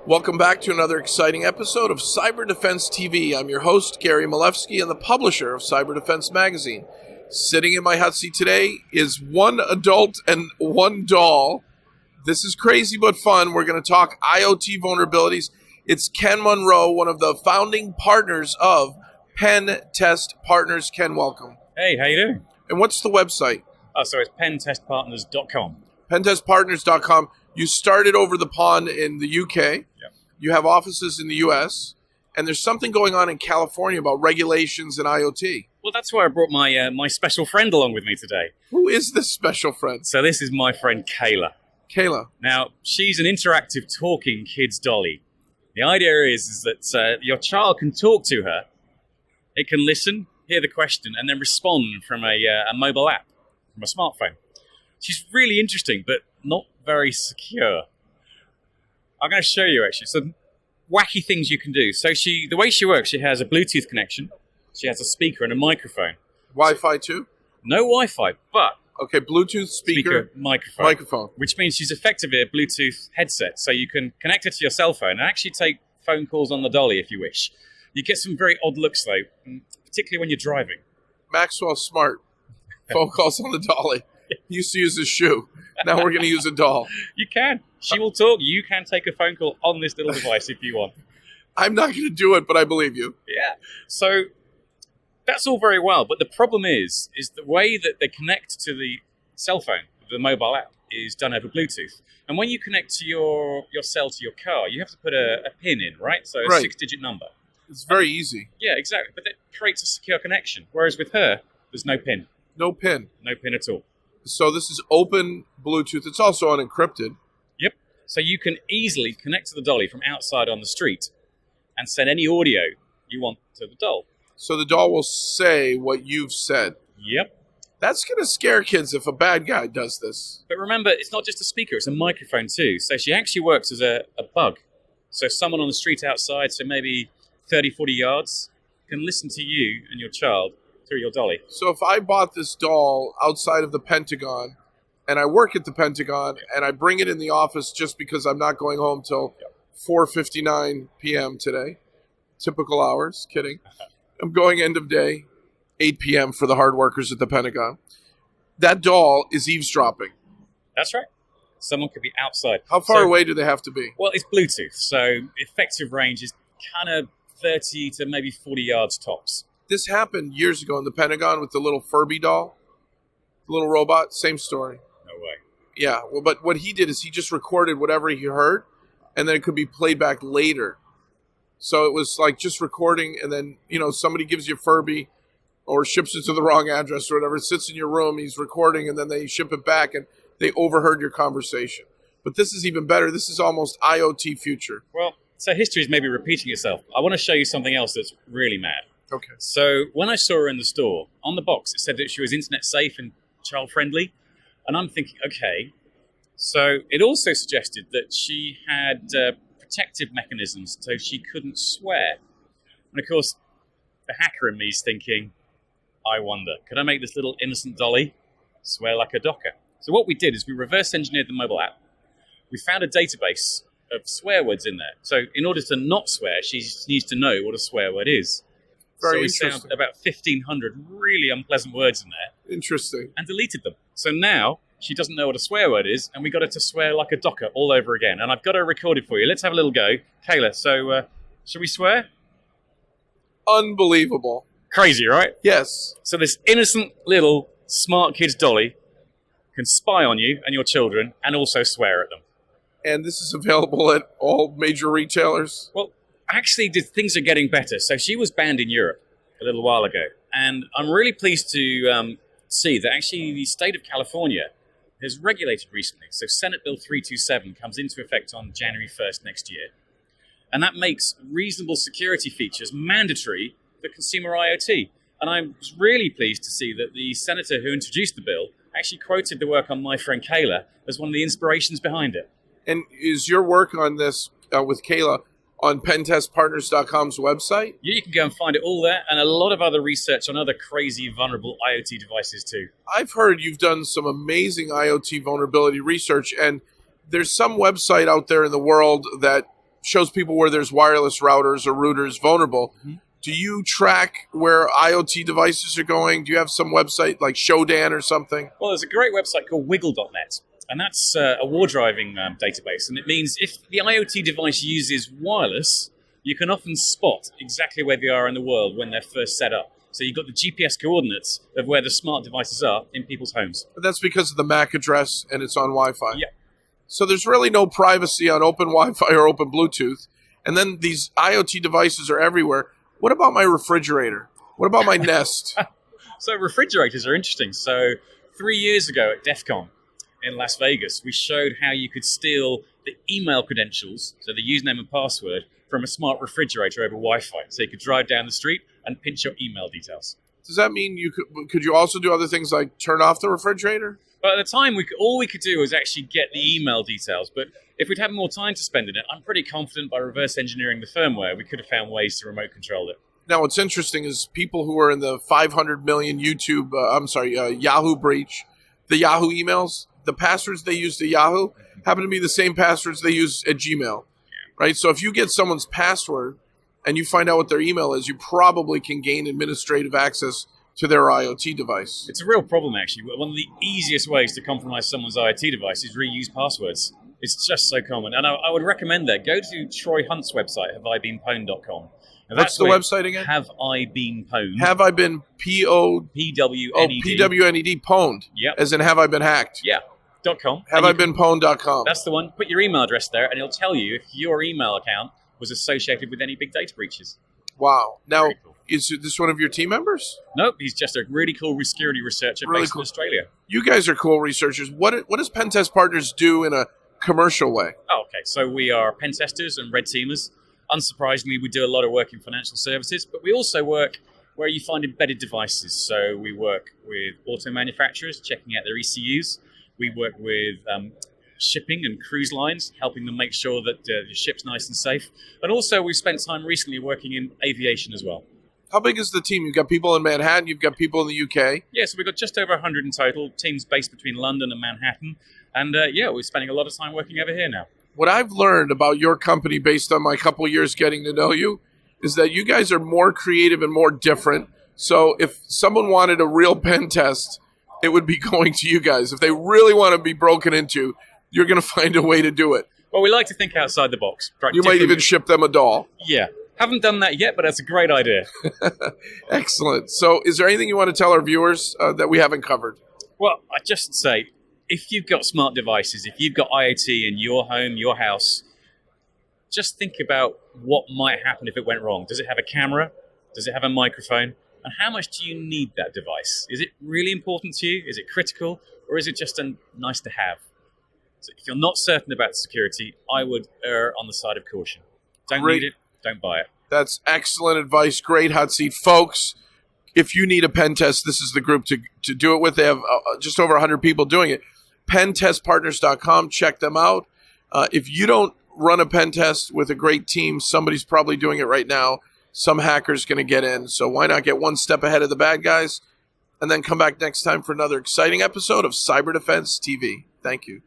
Welcome back to another exciting episode of Cyber Defense TV. I'm your host, Gary Malevsky, and the publisher of Cyber Defense Magazine. Sitting in my hot seat today is one adult and one doll. This is crazy but fun. We're going to talk IoT vulnerabilities. It's Ken Monroe, one of the founding partners of PenTestPartners. Ken, welcome. Hey, how you doing? And what's the website? So it's PenTestPartners.com. PenTestPartners.com. You started over the pond in the UK. Yep. You have offices in the US. And there's something going on in California about regulations and IoT. Well, that's why I brought my special friend along with me today. Who is this special friend? So this is my friend Kayla. Kayla. Now, she's an interactive talking kids dolly. The idea is that your child can talk to her. It can listen, hear the question, and then respond from a mobile app, from a smartphone. She's really interesting, but not very secure. I'm going to show you, actually, some wacky things you can do. So the way she works, she has a Bluetooth connection. She has a speaker and a microphone. Wi-Fi too? No Wi-Fi, but... Okay, Bluetooth, speaker, microphone. Which means she's effectively a Bluetooth headset. So you can connect it to your cell phone and actually take phone calls on the dolly if you wish. You get some very odd looks, though, particularly when you're driving. Maxwell's smart. Phone calls on the dolly. He used to use a shoe. Now we're going to use a doll. You can. She will talk. You can take a phone call on this little device if you want. I'm not going to do it, but I believe you. Yeah. So that's all very well. But the problem is the way that they connect to the cell phone, the mobile app, is done over Bluetooth. And when you connect to your cell to your car, you have to put a PIN in, right? So a 6-digit number. It's very easy. Yeah, exactly. But that creates a secure connection. Whereas with her, there's no PIN. No PIN. No PIN at all. So this is open Bluetooth. It's also unencrypted. Yep. So you can easily connect to the dolly from outside on the street and send any audio you want to the doll. So the doll will say what you've said. Yep. That's going to scare kids if a bad guy does this. But remember, it's not just a speaker, it's a microphone too. So she actually works as a bug. So someone on the street outside, so maybe 30, 40 yards, can listen to you and your child through your dolly. So if I bought this doll outside of the Pentagon, and I work at the Pentagon, and I bring it in the office just because I'm not going home till 4:59 p.m. today, typical hours, kidding. I'm going end of day, 8 p.m. for the hard workers at the Pentagon. That doll is eavesdropping. That's right. Someone could be outside. How far away do they have to be? Well, it's Bluetooth, so effective range is kind of 30 to maybe 40 yards tops. This happened years ago in the Pentagon with the little Furby doll, the little robot. Same story. No way. Yeah, well, but what he did is he just recorded whatever he heard, and then it could be played back later. So it was like just recording, and then, somebody gives you Furby or ships it to the wrong address or whatever. It sits in your room, he's recording, and then they ship it back, and they overheard your conversation. But this is even better. This is almost IoT future. Well, so history is maybe repeating itself. I want to show you something else that's really mad. Okay. So when I saw her in the store, on the box, it said that she was internet safe and child friendly. And I'm thinking, okay. So it also suggested that she had protective mechanisms so she couldn't swear. And of course, the hacker in me is thinking, I wonder, could I make this little innocent dolly swear like a docker? So what we did is we reverse engineered the mobile app. We found a database of swear words in there. So in order to not swear, she needs to know what a swear word is. Very so we found about 1,500 really unpleasant words in there. Interesting. And deleted them. So now she doesn't know what a swear word is, and we got her to swear like a docker all over again. And I've got her recorded for you. Let's have a little go. Kayla, so should we swear? Unbelievable. Crazy, right? Yes. So this innocent little smart kid's dolly can spy on you and your children and also swear at them. And this is available at all major retailers? Well, actually, things are getting better. So she was banned in Europe a little while ago. And I'm really pleased to see that actually the state of California has regulated recently. So Senate Bill 327 comes into effect on January 1st next year. And that makes reasonable security features mandatory for consumer IoT. And I was really pleased to see that the senator who introduced the bill actually quoted the work on my friend Kayla as one of the inspirations behind it. And is your work on this with Kayla on PenTestPartners.com's website? Yeah, you can go and find it all there, and a lot of other research on other crazy, vulnerable IoT devices too. I've heard you've done some amazing IoT vulnerability research, and there's some website out there in the world that shows people where there's wireless routers or routers vulnerable. Mm-hmm. Do you track where IoT devices are going? Do you have some website like Shodan or something? Well, there's a great website called wiggle.net, and that's a war driving database. And it means if the IoT device uses wireless, you can often spot exactly where they are in the world when they're first set up. So you've got the GPS coordinates of where the smart devices are in people's homes. But that's because of the MAC address and it's on Wi-Fi. Yeah. So there's really no privacy on open Wi-Fi or open Bluetooth. And then these IoT devices are everywhere. What about my refrigerator? What about my Nest? So refrigerators are interesting. So 3 years ago at DEF CON in Las Vegas, we showed how you could steal the email credentials, so the username and password, from a smart refrigerator over Wi-Fi. So you could drive down the street and pinch your email details. Does that mean you could you also do other things like turn off the refrigerator? But at the time, all we could do was actually get the email details. But if we'd had more time to spend in it, I'm pretty confident by reverse engineering the firmware, we could have found ways to remote control it. Now, what's interesting is people who are in the 500 million Yahoo breach, the Yahoo emails, the passwords they use to Yahoo happen to be the same passwords they use at Gmail, right? So if you get someone's password and you find out what their email is, you probably can gain administrative access to their IoT device. It's a real problem, actually. One of the easiest ways to compromise someone's IoT device is reuse passwords. It's just so common. And I would recommend that. Go to Troy Hunt's website, haveibeenpwned.com. What's the website again? Have I been pwned? Have I been PWNED? PWNED, pwned. Yep. As in, have I been hacked? Yeah. .com. Have I been pwned.com. That's the one. Put your email address there, and it'll tell you if your email account was associated with any big data breaches. Wow. Now, cool. Is this one of your team members? Nope. He's just a really cool security researcher based in Australia. You guys are cool researchers. What does PenTest Partners do in a commercial way? Oh, okay. So we are pen testers and red teamers. Unsurprisingly, we do a lot of work in financial services, but we also work where you find embedded devices. So we work with auto manufacturers, checking out their ECUs. We work with shipping and cruise lines, helping them make sure that the ship's nice and safe. And also, we've spent time recently working in aviation as well. How big is the team? You've got people in Manhattan, you've got people in the UK. Yeah, so we've got just over 100 in total, teams based between London and Manhattan. And we're spending a lot of time working over here now. What I've learned about your company based on my couple years getting to know you is that you guys are more creative and more different. So if someone wanted a real pen test, it would be going to you guys. If they really want to be broken into, you're going to find a way to do it. Well, we like to think outside the box. You might even ship them a doll. Yeah. Haven't done that yet, but that's a great idea. Excellent. So is there anything you want to tell our viewers that we haven't covered? Well, I just say, if you've got smart devices, if you've got IoT in your home, your house, just think about what might happen if it went wrong. Does it have a camera? Does it have a microphone? And how much do you need that device? Is it really important to you? Is it critical? Or is it just a nice to have? So if you're not certain about security, I would err on the side of caution. Don't need it. Don't buy it. That's excellent advice. Great hot seat. Folks, if you need a pen test, this is the group to do it with. They have just over 100 people doing it. PenTestPartners.com. Check them out. If you don't run a pen test with a great team, somebody's probably doing it right now. Some hacker's going to get in. So why not get one step ahead of the bad guys and then come back next time for another exciting episode of Cyber Defense TV. Thank you.